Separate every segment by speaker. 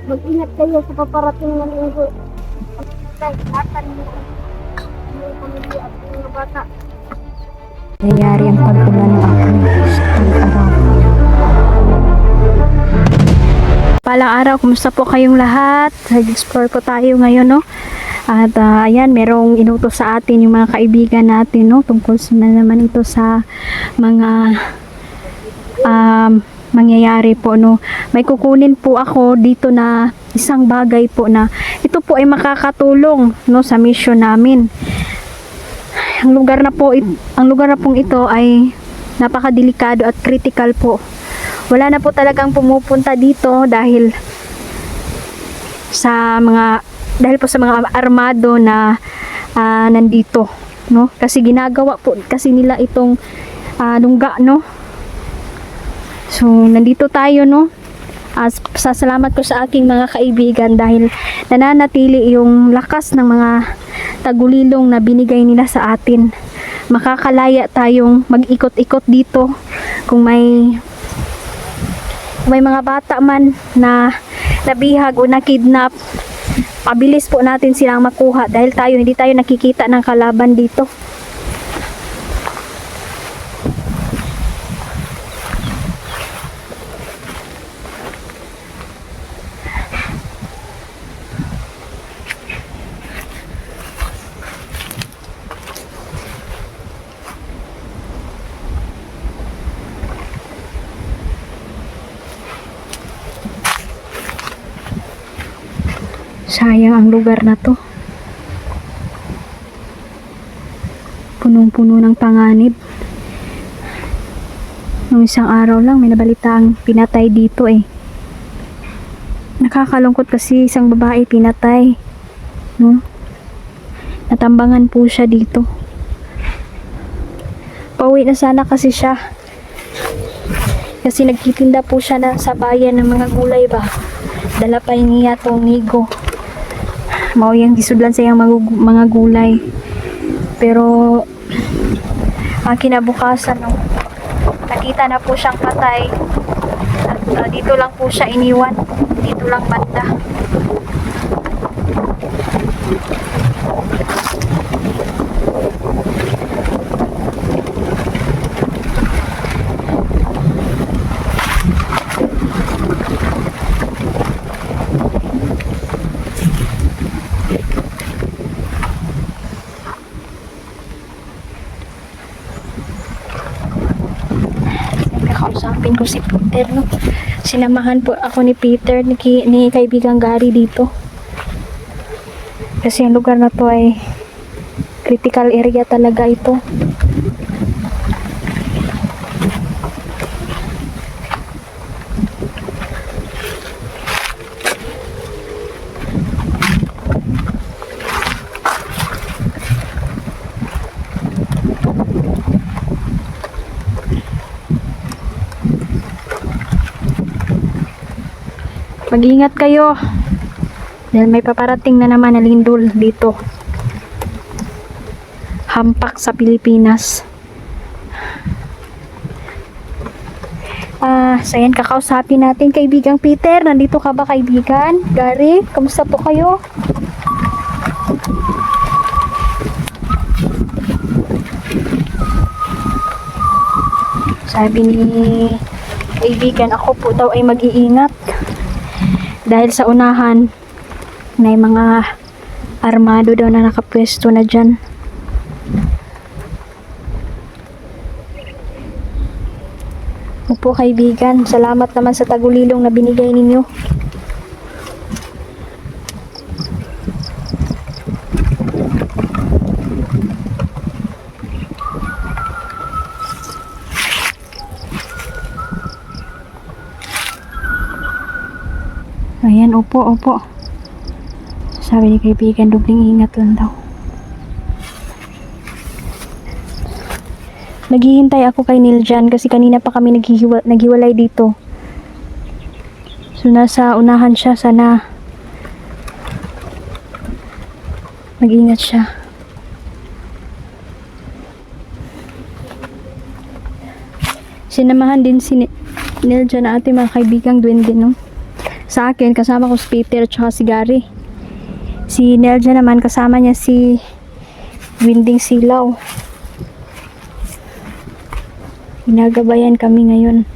Speaker 1: Mag-ingat kayo sa paparating ng linggo. Ingatan mo ang pamilya at mga bata.
Speaker 2: Nangyayari ang pag-ulan ng araw. Palang araw, kumusta po kayong lahat? Nag-explore po tayo ngayon, no? At ayan, merong inutos sa atin yung mga kaibigan natin, no? Tungkol na naman ito sa mga mangyayari po, no? May kukunin po ako dito na isang bagay po na ito po ay makakatulong, no, sa mission namin. Ang lugar na pong ito ay napakadelikado at critical po. Wala na po talagang pumupunta dito dahil po sa mga armado na nandito, no? Kasi ginagawa po kasi nila itong lungga, no? So nandito tayo, no? Pasasalamat ko sa aking mga kaibigan dahil nananatili yung lakas ng mga tagulilong na binigay nila sa atin. Makakalaya tayong mag-ikot-ikot dito kung may mga bata man na nabihag o nakidnap, pabilis po natin silang makuha dahil hindi tayo nakikita ng kalaban dito. Sayang ang lugar na to. Punong-puno ng panganib. Nung isang araw lang may nabalitaang pinatay dito eh. Nakakalungkot kasi isang babae pinatay, no? Natambangan po siya dito. Pauwi na sana kasi siya. Kasi nagtitinda po siya sa bayan ng mga gulay ba. Dala pa niya tong nigo. Mao yang gisudlan sa iyang mga gulay. Pero kinabukasan, no, nakita na po siyang patay at dito lang po siya iniwan, dito lang banda. Kausapin ko si Peter, no? Sinamahan po ako ni Peter, ni kaibigang Gary dito. Kasi ang lugar na to ay critical area talaga ito. Mag-ingat kayo dahil may paparating na naman na lindol dito. Hampak sa Pilipinas. So yan, kakausapin natin kaibigang Peter. Nandito ka ba, kaibigan? Gary, kamusta po kayo? Sabi ni kaibigan, ako po daw ay mag-iingat dahil sa unahan may mga armado daw na nakapwesto na dyan. Opo kaibigan, salamat naman sa tagulilong na binigay ninyo. Ayan, opo. Sabi ni kaibigan, dubling ingat lang daw. Naghihintay ako kay Neil dyan kasi kanina pa kami naghiwalay dito. So nasa unahan siya, sana mag-ingat siya. Sinamahan din si Neil dyan na ating mga kaibigang duwende, no? sa akin, kasama ko si Peter at si Gary. Si Nelja naman, kasama niya si Winding Silaw. Ginagabayan kami ngayon.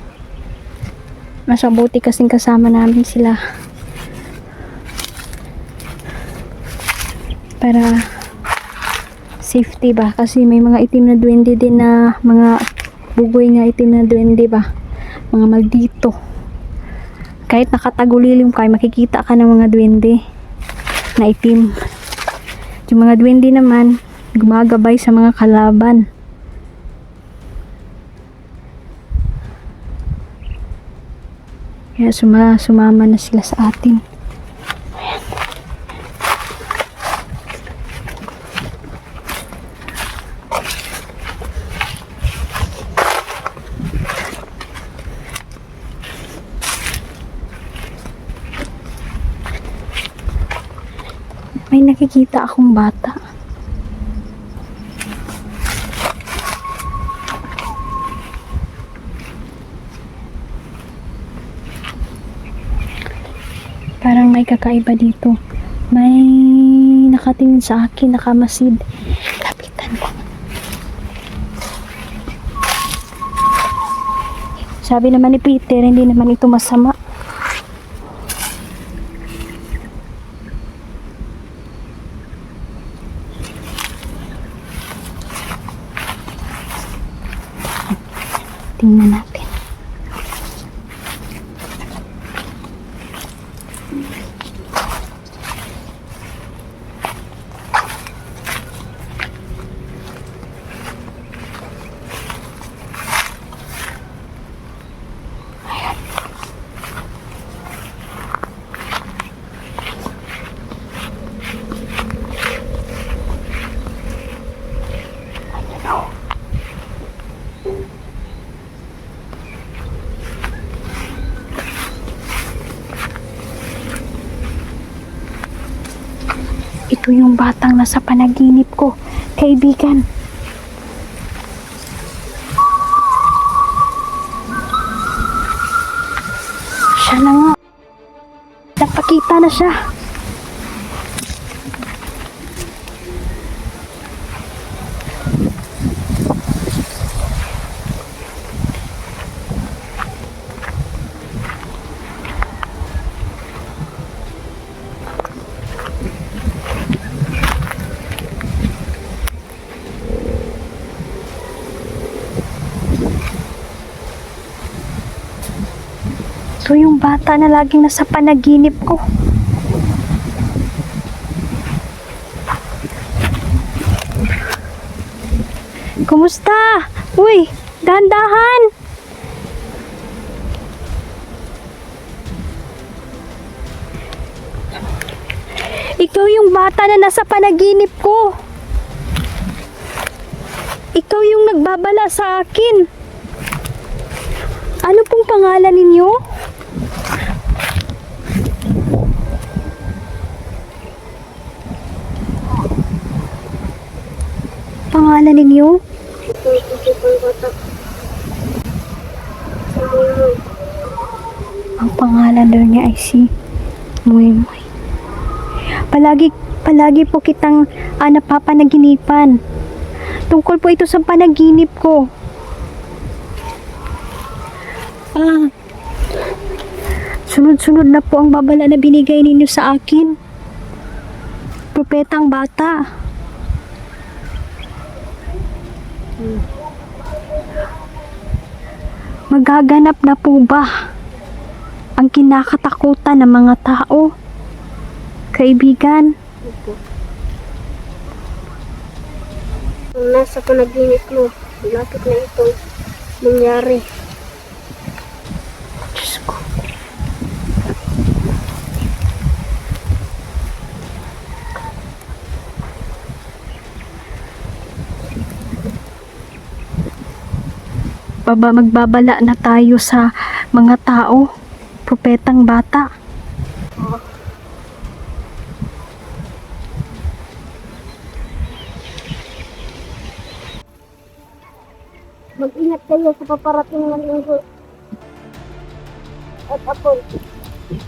Speaker 2: Mas mabuti kasing kasama namin sila. Para safety ba? Kasi may mga itim na duwende din na mga bugoy nga itim na duwende ba? Mga maldito. Kahit nakatagulilim ka, makikita ka ng mga duwende na itim. Yung mga duwende naman, gumagabay sa mga kalaban. Kaya sumama na sila sa atin. Ayan. May nakikita akong bata. Parang may kakaiba dito. May nakatingin sa akin, nakamasid. Lapitan ko. Sabi naman ni Peter, hindi naman ito masama. Tingnan natin. Ito yung batang nasa panaginip ko, kaibigan. Siya na nga. Napakita na siya. Ito yung bata na laging nasa panaginip ko. Kumusta? Uy, dahan-dahan! Ikaw yung bata na nasa panaginip ko. Ikaw yung nagbabala sa akin. Ano pong pangalan ninyo? Pangalan ninyo? Ang pangalan daw niya ay si Muy Muy. Palagi po kitang napapanaginipan. Tungkol po ito sa panaginip ko. Sunod-sunod na po ang babala na binigay ninyo sa akin. Propetang bata. Magaganap na po ba ang kinakatakutan ng mga tao? Kaibigan?
Speaker 1: Ang nasa panaginip mo, malapit na itong nangyari.
Speaker 2: Diyos ko. Magbabala na tayo sa mga tao, propetang bata.
Speaker 1: Mag-ingat kayo sa paparating ng linggo. At ako, Tay,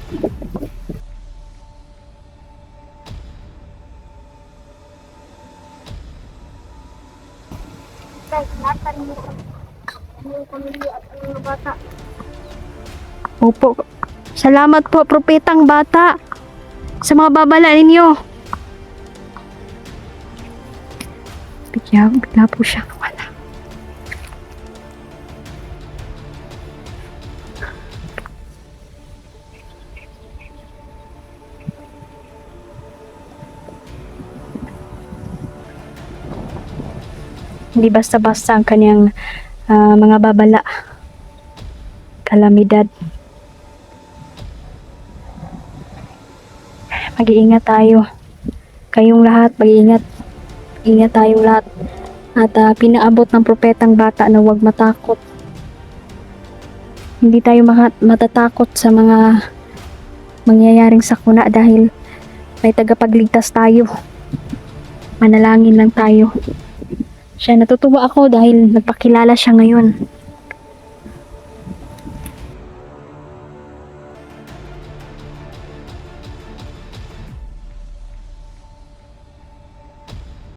Speaker 1: ingatan mo ang iyong pamilya at ang mga bata.
Speaker 2: Opo. Salamat po, propetang bata, sa mga babala ninyo. Bigla po siya nawala. Hindi basta-basta ang kanyang mga babala. Kalamidad. Mag-iingat tayo. Kayong lahat, mag-iingat. Ingat tayong lahat. At pinaabot ng propetang bata na huwag matakot. Hindi tayo matatakot sa mga mangyayaring sakuna dahil may tagapagligtas tayo. Manalangin lang tayo. Siya, natutuwa ako dahil nagpakilala siya ngayon.